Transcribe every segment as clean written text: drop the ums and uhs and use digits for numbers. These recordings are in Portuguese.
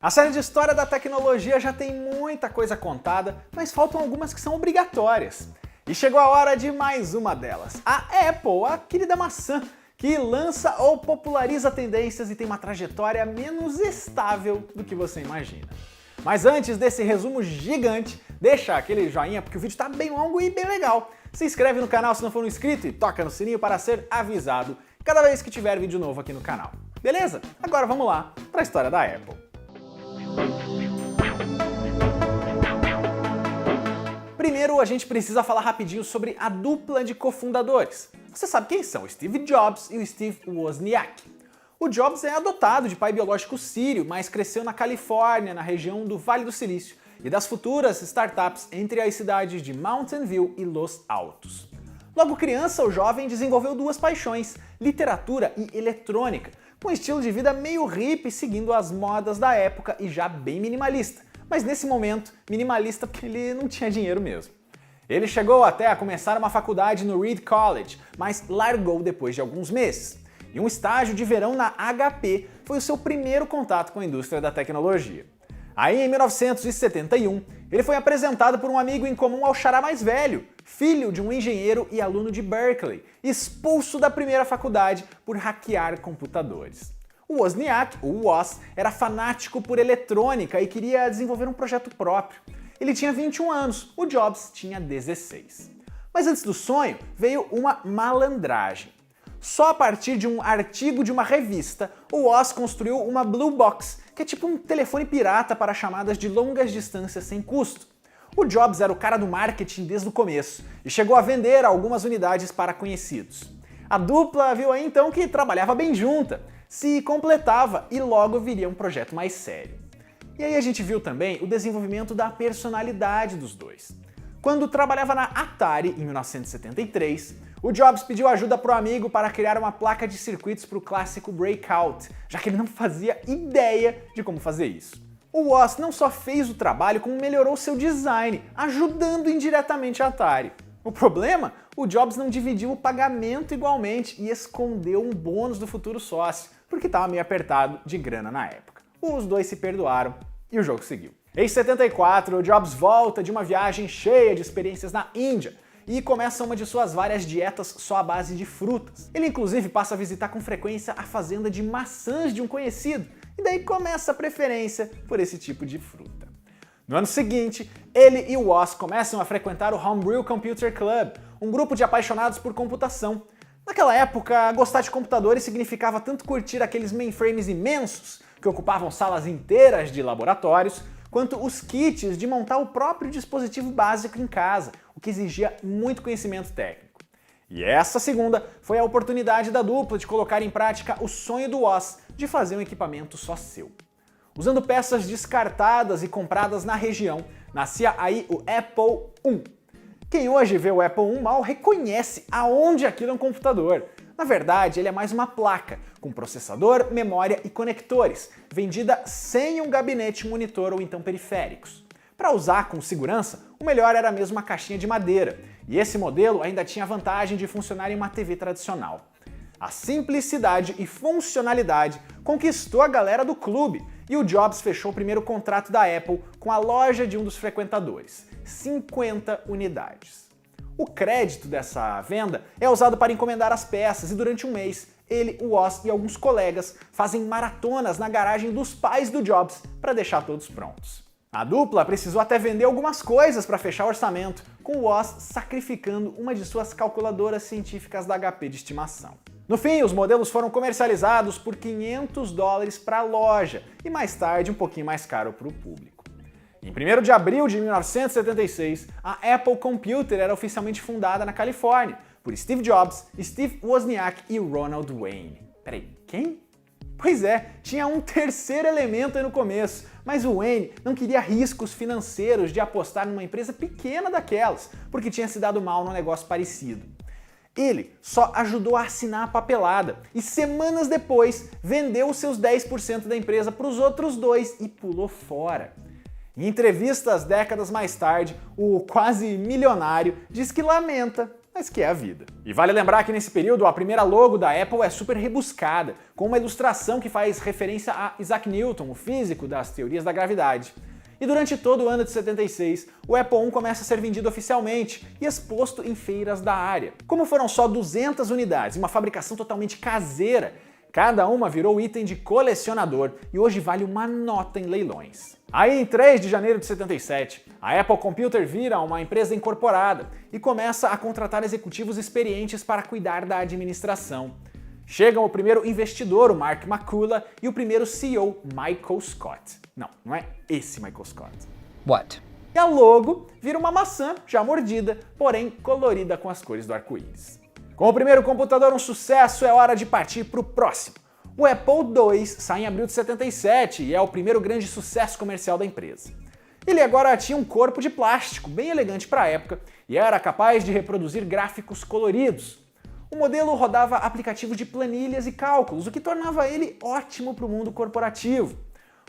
A série de história da tecnologia já tem muita coisa contada, mas faltam algumas que são obrigatórias. E chegou a hora de mais uma delas, a Apple, a querida maçã, que lança ou populariza tendências e tem uma trajetória menos estável do que você imagina. Mas antes desse resumo gigante, deixa aquele joinha porque o vídeo tá bem longo e bem legal. Se inscreve no canal se não for inscrito e toca no sininho para ser avisado cada vez que tiver vídeo novo aqui no canal. Beleza? Agora vamos lá para a história da Apple. Primeiro, a gente precisa falar rapidinho sobre a dupla de cofundadores. Você sabe quem são? O Steve Jobs e o Steve Wozniak. O Jobs é adotado de pai biológico sírio, mas cresceu na Califórnia, na região do Vale do Silício, e das futuras startups entre as cidades de Mountain View e Los Altos. Logo criança, o jovem desenvolveu duas paixões, literatura e eletrônica, com um estilo de vida meio hippie, seguindo as modas da época e já bem minimalista. Mas nesse momento, minimalista porque ele não tinha dinheiro mesmo. Ele chegou até a começar uma faculdade no Reed College, mas largou depois de alguns meses. E um estágio de verão na HP foi o seu primeiro contato com a indústria da tecnologia. Aí, em 1971, ele foi apresentado por um amigo em comum ao xará mais velho, filho de um engenheiro e aluno de Berkeley, expulso da primeira faculdade por hackear computadores. O Wozniak, o Woz, era fanático por eletrônica e queria desenvolver um projeto próprio. Ele tinha 21 anos, o Jobs tinha 16. Mas antes do sonho, veio uma malandragem. Só a partir de um artigo de uma revista, o Woz construiu uma Blue Box, que é tipo um telefone pirata para chamadas de longas distâncias sem custo. O Jobs era o cara do marketing desde o começo e chegou a vender algumas unidades para conhecidos. A dupla viu aí então que trabalhava bem junta, se completava e logo viria um projeto mais sério. E aí a gente viu também o desenvolvimento da personalidade dos dois. Quando trabalhava na Atari, em 1973, o Jobs pediu ajuda para o amigo para criar uma placa de circuitos para o clássico Breakout, já que ele não fazia ideia de como fazer isso. O Woz não só fez o trabalho, como melhorou seu design, ajudando indiretamente a Atari. O problema? O Jobs não dividiu o pagamento igualmente e escondeu um bônus do futuro sócio, porque estava meio apertado de grana na época. Os dois se perdoaram e o jogo seguiu. Em 74, o Jobs volta de uma viagem cheia de experiências na Índia e começa uma de suas várias dietas só à base de frutas. Ele inclusive passa a visitar com frequência a fazenda de maçãs de um conhecido, e daí começa a preferência por esse tipo de fruta. No ano seguinte, ele e o Woz começam a frequentar o Homebrew Computer Club, um grupo de apaixonados por computação. Naquela época, gostar de computadores significava tanto curtir aqueles mainframes imensos, que ocupavam salas inteiras de laboratórios, quanto os kits de montar o próprio dispositivo básico em casa, o que exigia muito conhecimento técnico. E essa segunda foi a oportunidade da dupla de colocar em prática o sonho do Woz de fazer um equipamento só seu. Usando peças descartadas e compradas na região, nascia aí o Apple I. Quem hoje vê o Apple I mal reconhece aonde aquilo é um computador. Na verdade, ele é mais uma placa, com processador, memória e conectores, vendida sem um gabinete monitor ou então periféricos. Para usar com segurança, o melhor era mesmo uma caixinha de madeira, e esse modelo ainda tinha a vantagem de funcionar em uma TV tradicional. A simplicidade e funcionalidade conquistou a galera do clube, e o Jobs fechou o primeiro contrato da Apple com a loja de um dos frequentadores, 50 unidades. O crédito dessa venda é usado para encomendar as peças e durante um mês, ele, o Woz e alguns colegas fazem maratonas na garagem dos pais do Jobs para deixar todos prontos. A dupla precisou até vender algumas coisas para fechar o orçamento, com o Woz sacrificando uma de suas calculadoras científicas da HP de estimação. No fim, os modelos foram comercializados por $500 para a loja e mais tarde um pouquinho mais caro para o público. Em 1º de abril de 1976, a Apple Computer era oficialmente fundada na Califórnia por Steve Jobs, Steve Wozniak e Ronald Wayne. Peraí, quem? Pois é, tinha um terceiro elemento aí no começo, mas o Wayne não queria riscos financeiros de apostar numa empresa pequena daquelas, porque tinha se dado mal num negócio parecido. Ele só ajudou a assinar a papelada e semanas depois vendeu os seus 10% da empresa para os outros dois e pulou fora. Em entrevistas décadas mais tarde, o quase milionário diz que lamenta mas que é a vida. E vale lembrar que nesse período a primeira logo da Apple é super rebuscada, com uma ilustração que faz referência a Isaac Newton, o físico das teorias da gravidade. E durante todo o ano de 76, o Apple I começa a ser vendido oficialmente e exposto em feiras da área. Como foram só 200 unidades e uma fabricação totalmente caseira, cada uma virou item de colecionador e hoje vale uma nota em leilões. Aí, em 3 de janeiro de 77, a Apple Computer vira uma empresa incorporada e começa a contratar executivos experientes para cuidar da administração. Chegam o primeiro investidor, o Mark McCullough, e o primeiro CEO, Michael Scott. Não é esse Michael Scott. What? E a logo vira uma maçã já mordida, porém colorida com as cores do arco-íris. Com o primeiro computador um sucesso, é hora de partir para o próximo. O Apple II sai em abril de 77 e é o primeiro grande sucesso comercial da empresa. Ele agora tinha um corpo de plástico bem elegante para a época e era capaz de reproduzir gráficos coloridos. O modelo rodava aplicativos de planilhas e cálculos, o que tornava ele ótimo para o mundo corporativo.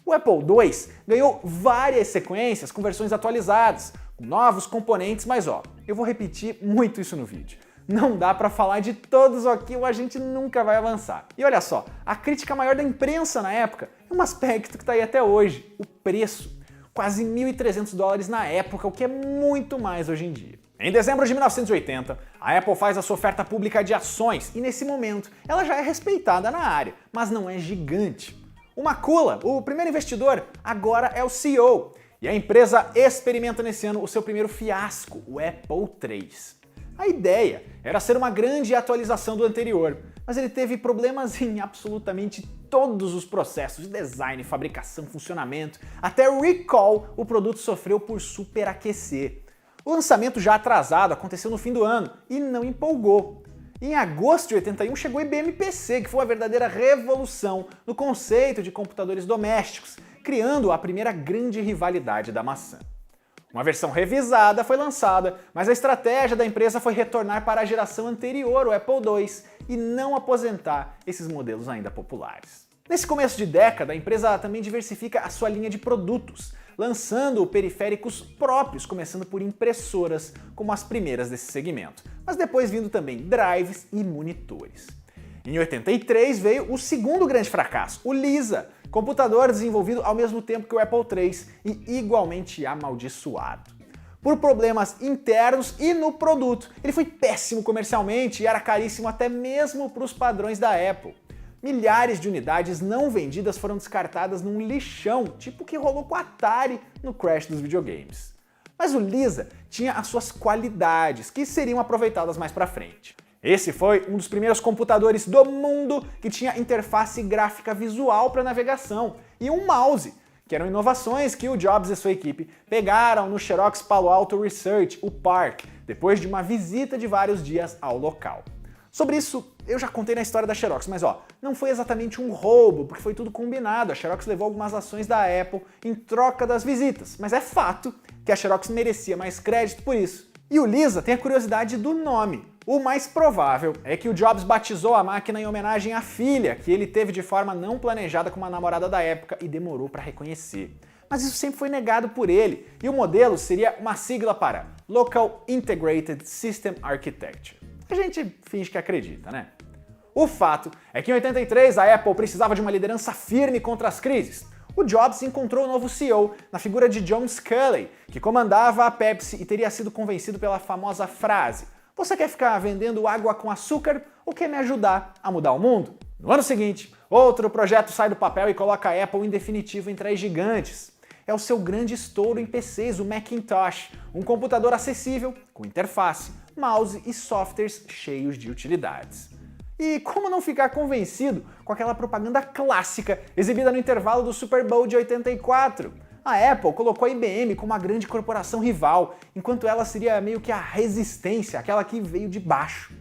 O Apple II ganhou várias sequências com versões atualizadas, com novos componentes, mas eu vou repetir muito isso no vídeo. Não dá para falar de todos aqui ou a gente nunca vai avançar. E olha só, a crítica maior da imprensa na época é um aspecto que está aí até hoje, o preço. Quase $1.300 na época, o que é muito mais hoje em dia. Em dezembro de 1980, a Apple faz a sua oferta pública de ações e nesse momento ela já é respeitada na área, mas não é gigante. O McCullough, o primeiro investidor, agora é o CEO e a empresa experimenta nesse ano o seu primeiro fiasco, o Apple III. A ideia era ser uma grande atualização do anterior, mas ele teve problemas em absolutamente todos os processos de design, fabricação, funcionamento, até recall o produto sofreu por superaquecer. O lançamento já atrasado aconteceu no fim do ano e não empolgou. Em agosto de 81 chegou o IBM PC, que foi uma verdadeira revolução no conceito de computadores domésticos, criando a primeira grande rivalidade da maçã. Uma versão revisada foi lançada, mas a estratégia da empresa foi retornar para a geração anterior, o Apple II, e não aposentar esses modelos ainda populares. Nesse começo de década, a empresa também diversifica a sua linha de produtos, lançando periféricos próprios, começando por impressoras, como as primeiras desse segmento, mas depois vindo também drives e monitores. Em 83 veio o segundo grande fracasso, o Lisa, computador desenvolvido ao mesmo tempo que o Apple III e igualmente amaldiçoado. Por problemas internos e no produto, ele foi péssimo comercialmente e era caríssimo até mesmo para os padrões da Apple. Milhares de unidades não vendidas foram descartadas num lixão, tipo o que rolou com o Atari no crash dos videogames. Mas o Lisa tinha as suas qualidades, que seriam aproveitadas mais para frente. Esse foi um dos primeiros computadores do mundo que tinha interface gráfica visual para navegação e um mouse, que eram inovações que o Jobs e sua equipe pegaram no Xerox Palo Alto Research, o PARC, depois de uma visita de vários dias ao local. Sobre isso, eu já contei na história da Xerox, mas não foi exatamente um roubo, porque foi tudo combinado. A Xerox levou algumas ações da Apple em troca das visitas, mas é fato que a Xerox merecia mais crédito por isso. E o Lisa tem a curiosidade do nome. O mais provável é que o Jobs batizou a máquina em homenagem à filha, que ele teve de forma não planejada com uma namorada da época e demorou para reconhecer. Mas isso sempre foi negado por ele, e o modelo seria uma sigla para Local Integrated System Architecture. A gente finge que acredita, né? O fato é que em 83 a Apple precisava de uma liderança firme contra as crises. O Jobs encontrou o novo CEO na figura de John Sculley, que comandava a Pepsi e teria sido convencido pela famosa frase: "Você quer ficar vendendo água com açúcar ou quer me ajudar a mudar o mundo?" No ano seguinte, outro projeto sai do papel e coloca a Apple em definitivo entre as gigantes. É o seu grande estouro em PCs, o Macintosh, um computador acessível, com interface, mouse e softwares cheios de utilidades. E como não ficar convencido com aquela propaganda clássica exibida no intervalo do Super Bowl de 84? A Apple colocou a IBM como uma grande corporação rival, enquanto ela seria meio que a resistência, aquela que veio de baixo.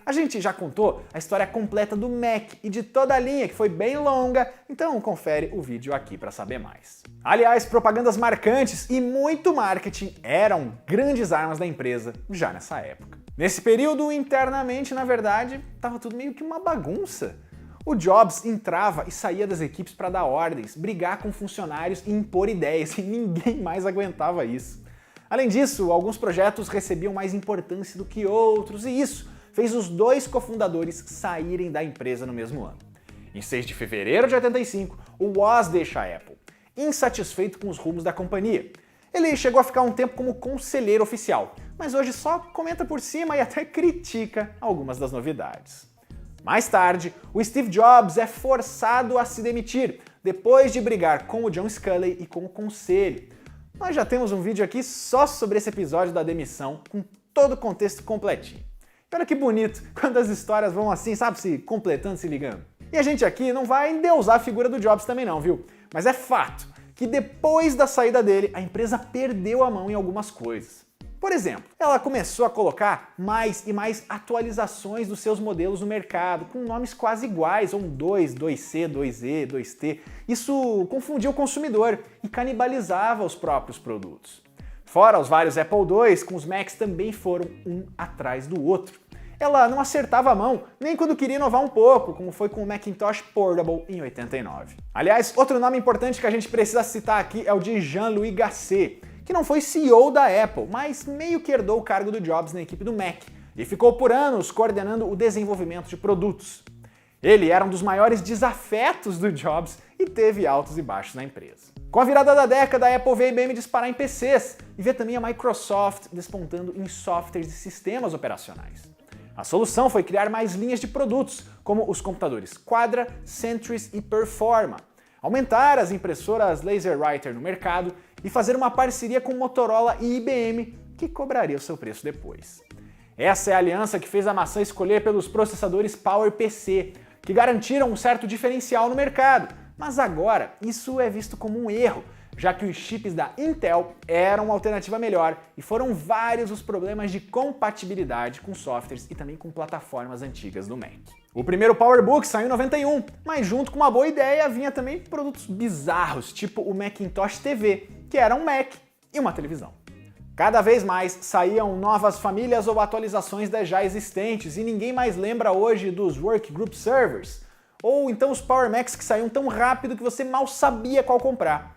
A gente já contou a história completa do Mac e de toda a linha, que foi bem longa, então confere o vídeo aqui para saber mais. Aliás, propagandas marcantes e muito marketing eram grandes armas da empresa já nessa época. Nesse período, internamente, na verdade, estava tudo meio que uma bagunça. O Jobs entrava e saía das equipes para dar ordens, brigar com funcionários e impor ideias, e ninguém mais aguentava isso. Além disso, alguns projetos recebiam mais importância do que outros, e isso fez os dois cofundadores saírem da empresa no mesmo ano. Em 6 de fevereiro de 85, o Woz deixa a Apple, insatisfeito com os rumos da companhia. Ele chegou a ficar um tempo como conselheiro oficial, mas hoje só comenta por cima e até critica algumas das novidades. Mais tarde, o Steve Jobs é forçado a se demitir, depois de brigar com o John Sculley e com o conselho. Nós já temos um vídeo aqui só sobre esse episódio da demissão, com todo o contexto completinho. E olha que bonito, quando as histórias vão assim, sabe, se completando, se ligando. E a gente aqui não vai endeusar a figura do Jobs também não, viu? Mas é fato que depois da saída dele, a empresa perdeu a mão em algumas coisas. Por exemplo, ela começou a colocar mais e mais atualizações dos seus modelos no mercado, com nomes quase iguais, ou 2, 2C, 2E, 2T. Isso confundia o consumidor e canibalizava os próprios produtos. Fora os vários Apple II, com os Macs também foram um atrás do outro. Ela não acertava a mão nem quando queria inovar um pouco, como foi com o Macintosh Portable em 89. Aliás, outro nome importante que a gente precisa citar aqui é o de Jean-Louis Gasset, que não foi CEO da Apple, mas meio que herdou o cargo do Jobs na equipe do Mac e ficou por anos coordenando o desenvolvimento de produtos. Ele era um dos maiores desafetos do Jobs e teve altos e baixos na empresa. Com a virada da década, a Apple vê a IBM disparar em PCs e vê também a Microsoft despontando em softwares e sistemas operacionais. A solução foi criar mais linhas de produtos, como os computadores Quadra, Centris e Performa, aumentar as impressoras LaserWriter no mercado e fazer uma parceria com Motorola e IBM, que cobraria o seu preço depois. Essa é a aliança que fez a maçã escolher pelos processadores PowerPC, que garantiram um certo diferencial no mercado, mas agora isso é visto como um erro, já que os chips da Intel eram uma alternativa melhor e foram vários os problemas de compatibilidade com softwares e também com plataformas antigas do Mac. O primeiro PowerBook saiu em 91, mas junto com uma boa ideia vinha também produtos bizarros, tipo o Macintosh TV, que era um Mac e uma televisão. Cada vez mais saíam novas famílias ou atualizações das já existentes e ninguém mais lembra hoje dos Workgroup Servers, ou então os Power Macs que saíam tão rápido que você mal sabia qual comprar.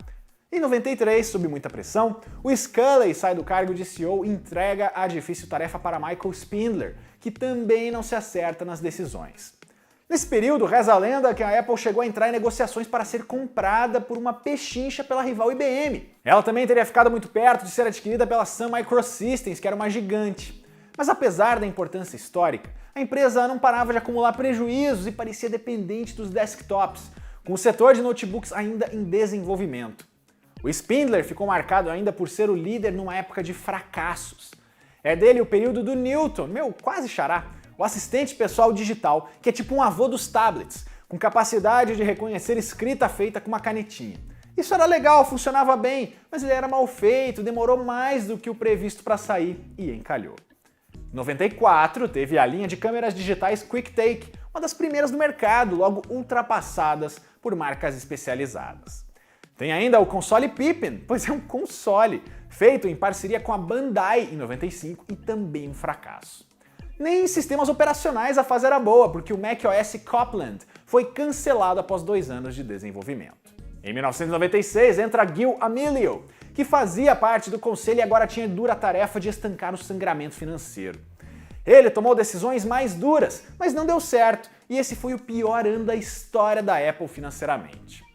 Em 93, sob muita pressão, o Sculley sai do cargo de CEO e entrega a difícil tarefa para Michael Spindler, que também não se acerta nas decisões. Nesse período, reza a lenda que a Apple chegou a entrar em negociações para ser comprada por uma pechincha pela rival IBM. Ela também teria ficado muito perto de ser adquirida pela Sun Microsystems, que era uma gigante. Mas apesar da importância histórica, a empresa não parava de acumular prejuízos e parecia dependente dos desktops, com o setor de notebooks ainda em desenvolvimento. O Spindler ficou marcado ainda por ser o líder numa época de fracassos. É dele o período do Newton, meu quase xará, o assistente pessoal digital, que é tipo um avô dos tablets, com capacidade de reconhecer escrita feita com uma canetinha. Isso era legal, funcionava bem, mas ele era mal feito, demorou mais do que o previsto para sair e encalhou. Em 94, teve a linha de câmeras digitais QuickTake, uma das primeiras do mercado, logo ultrapassadas por marcas especializadas. Tem ainda o console Pippin, pois é um console, feito em parceria com a Bandai em 95 e também um fracasso. Nem em sistemas operacionais a fase era boa, porque o macOS Copland foi cancelado após 2 anos de desenvolvimento. Em 1996 entra Gil Amelio, que fazia parte do conselho e agora tinha a dura tarefa de estancar o sangramento financeiro. Ele tomou decisões mais duras, mas não deu certo, e esse foi o pior ano da história da Apple financeiramente.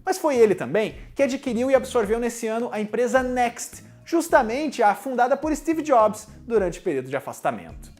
Mas foi ele também que adquiriu e absorveu nesse ano a empresa Next, justamente a fundada por Steve Jobs durante o período de afastamento.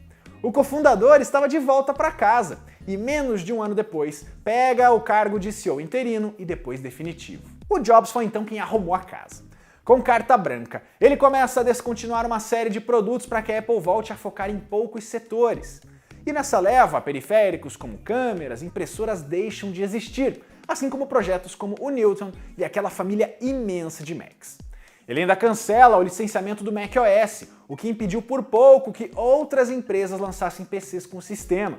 O cofundador estava de volta para casa e menos de um ano depois pega o cargo de CEO interino e depois definitivo. O Jobs foi então quem arrumou a casa. Com carta branca, ele começa a descontinuar uma série de produtos para que a Apple volte a focar em poucos setores. E nessa leva, periféricos como câmeras, impressoras deixam de existir, assim como projetos como o Newton e aquela família imensa de Macs. Ele ainda cancela o licenciamento do macOS, o que impediu por pouco que outras empresas lançassem PCs com o sistema.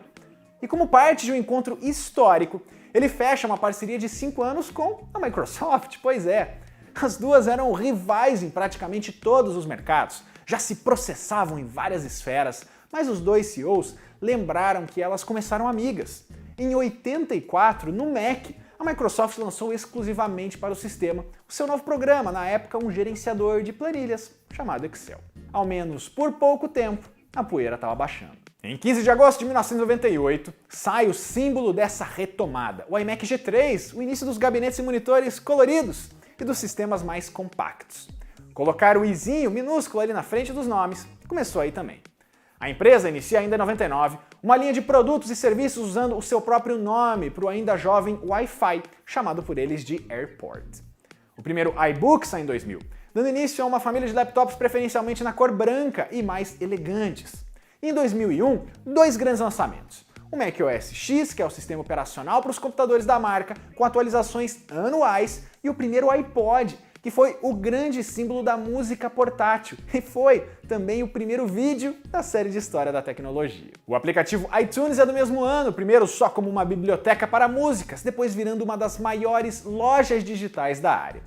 E como parte de um encontro histórico, ele fecha uma parceria de 5 anos com a Microsoft, pois é. As duas eram rivais em praticamente todos os mercados, já se processavam em várias esferas, mas os dois CEOs lembraram que elas começaram amigas. Em 84, no Mac, a Microsoft lançou exclusivamente para o sistema o seu novo programa, na época um gerenciador de planilhas, chamado Excel. Ao menos por pouco tempo, a poeira estava baixando. Em 15 de agosto de 1998, sai o símbolo dessa retomada, o iMac G3, o início dos gabinetes e monitores coloridos e dos sistemas mais compactos. Colocar o izinho minúsculo ali na frente dos nomes começou aí também. A empresa inicia ainda em 99 uma linha de produtos e serviços usando o seu próprio nome para o ainda jovem Wi-Fi, chamado por eles de AirPort. O primeiro iBook sai em 2000, dando início a uma família de laptops preferencialmente na cor branca e mais elegantes. Em 2001, dois grandes lançamentos. O macOS X, que é o sistema operacional para os computadores da marca, com atualizações anuais, e o primeiro iPod, que foi o grande símbolo da música portátil e foi também o primeiro vídeo da série de história da tecnologia. O aplicativo iTunes é do mesmo ano, primeiro só como uma biblioteca para músicas, depois virando uma das maiores lojas digitais da área.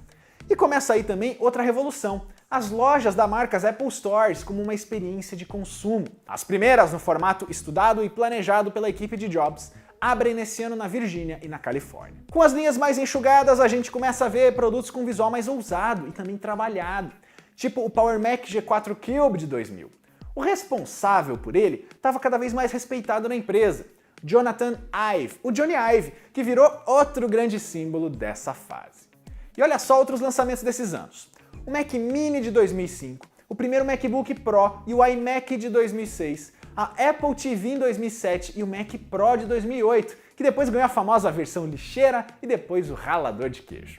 E começa aí também outra revolução. As lojas da marca Apple Stores como uma experiência de consumo. As primeiras no formato estudado e planejado pela equipe de Jobs, abrem nesse ano na Virgínia e na Califórnia. Com as linhas mais enxugadas, a gente começa a ver produtos com visual mais ousado e também trabalhado, tipo o Power Mac G4 Cube de 2000. O responsável por ele estava cada vez mais respeitado na empresa, Jonathan Ive, o Johnny Ive, que virou outro grande símbolo dessa fase. E olha só outros lançamentos desses anos. O Mac Mini de 2005, o primeiro MacBook Pro e o iMac de 2006, a Apple TV em 2007 e o Mac Pro de 2008, que depois ganhou a famosa versão lixeira e depois o ralador de queijo.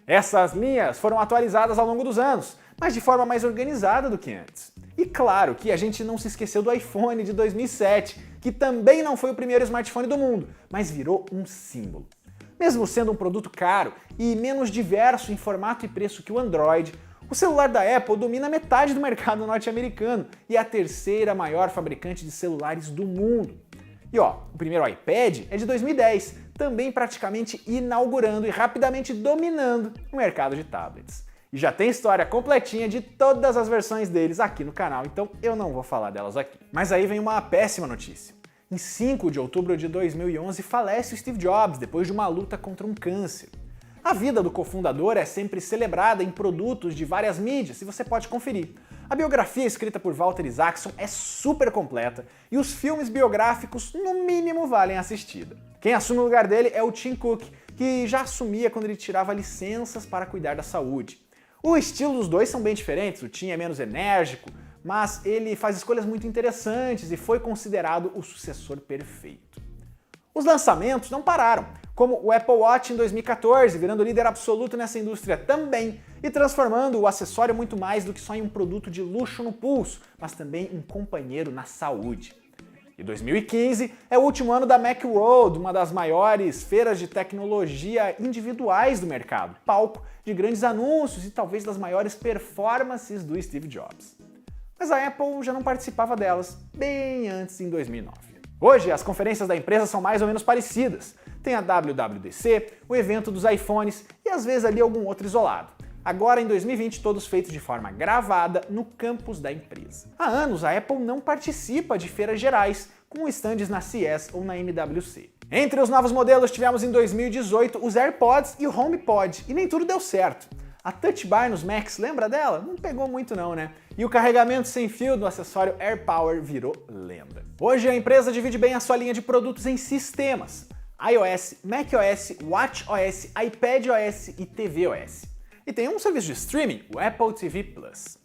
Essas linhas foram atualizadas ao longo dos anos, mas de forma mais organizada do que antes. E claro que a gente não se esqueceu do iPhone de 2007, que também não foi o primeiro smartphone do mundo, mas virou um símbolo. Mesmo sendo um produto caro e menos diverso em formato e preço que o Android, o celular da Apple domina metade do mercado norte-americano e é a terceira maior fabricante de celulares do mundo. E ó, o primeiro iPad é de 2010, também praticamente inaugurando e rapidamente dominando o mercado de tablets. E já tem história completinha de todas as versões deles aqui no canal, então eu não vou falar delas aqui. Mas aí vem uma péssima notícia. Em 5 de outubro de 2011 falece o Steve Jobs depois de uma luta contra um câncer. A vida do cofundador é sempre celebrada em produtos de várias mídias e você pode conferir. A biografia escrita por Walter Isaacson é super completa e os filmes biográficos, no mínimo, valem a assistida. Quem assume o lugar dele é o Tim Cook, que já assumia quando ele tirava licenças para cuidar da saúde. O estilo dos dois são bem diferentes, o Tim é menos enérgico, mas ele faz escolhas muito interessantes e foi considerado o sucessor perfeito. Os lançamentos não pararam, como o Apple Watch em 2014, virando líder absoluto nessa indústria também e transformando o acessório muito mais do que só em um produto de luxo no pulso, mas também um companheiro na saúde. E 2015 é o último ano da Macworld, uma das maiores feiras de tecnologia individuais do mercado, palco de grandes anúncios e talvez das maiores performances do Steve Jobs. Mas a Apple já não participava delas bem antes, em 2009. Hoje, as conferências da empresa são mais ou menos parecidas. Tem a WWDC, o evento dos iPhones e às vezes ali algum outro isolado. Agora, em 2020, todos feitos de forma gravada no campus da empresa. Há anos, a Apple não participa de feiras gerais, com estandes na CES ou na MWC. Entre os novos modelos, tivemos em 2018 os AirPods e o HomePod, e nem tudo deu certo. A Touch Bar nos Macs, lembra dela? Não pegou muito não, né? E o carregamento sem fio do acessório AirPower virou lenda. Hoje a empresa divide bem a sua linha de produtos em sistemas: iOS, macOS, watchOS, iPadOS e tvOS. E tem um serviço de streaming, o Apple TV Plus.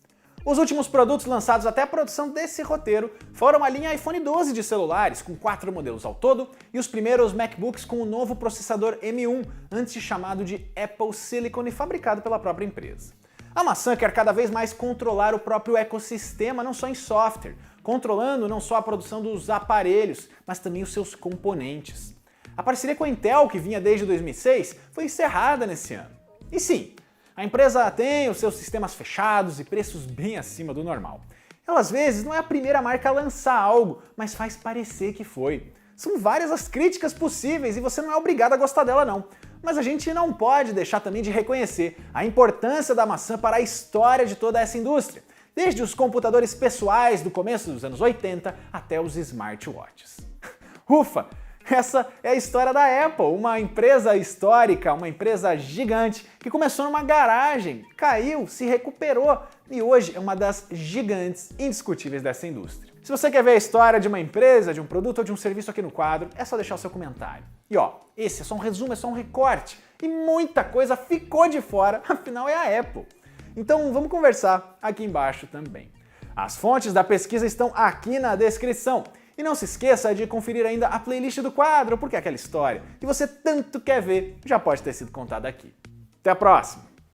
Os últimos produtos lançados até a produção desse roteiro foram a linha iPhone 12 de celulares, com 4 modelos ao todo, e os primeiros MacBooks com o novo processador M1, antes chamado de Apple Silicon e fabricado pela própria empresa. A maçã quer cada vez mais controlar o próprio ecossistema, não só em software, controlando não só a produção dos aparelhos, mas também os seus componentes. A parceria com a Intel, que vinha desde 2006, foi encerrada nesse ano. E sim, a empresa tem os seus sistemas fechados e preços bem acima do normal. Ela às vezes não é a primeira marca a lançar algo, mas faz parecer que foi. São várias as críticas possíveis e você não é obrigado a gostar dela não. Mas a gente não pode deixar também de reconhecer a importância da maçã para a história de toda essa indústria, desde os computadores pessoais do começo dos anos 80 até os smartwatches. Ufa! Essa é a história da Apple, uma empresa histórica, uma empresa gigante que começou numa garagem, caiu, se recuperou e hoje é uma das gigantes indiscutíveis dessa indústria. Se você quer ver a história de uma empresa, de um produto ou de um serviço aqui no quadro, é só deixar o seu comentário. E ó, esse é só um resumo, é só um recorte e muita coisa ficou de fora, afinal é a Apple. Então vamos conversar aqui embaixo também. As fontes da pesquisa estão aqui na descrição. E não se esqueça de conferir ainda a playlist do quadro, porque aquela história que você tanto quer ver já pode ter sido contada aqui. Até a próxima!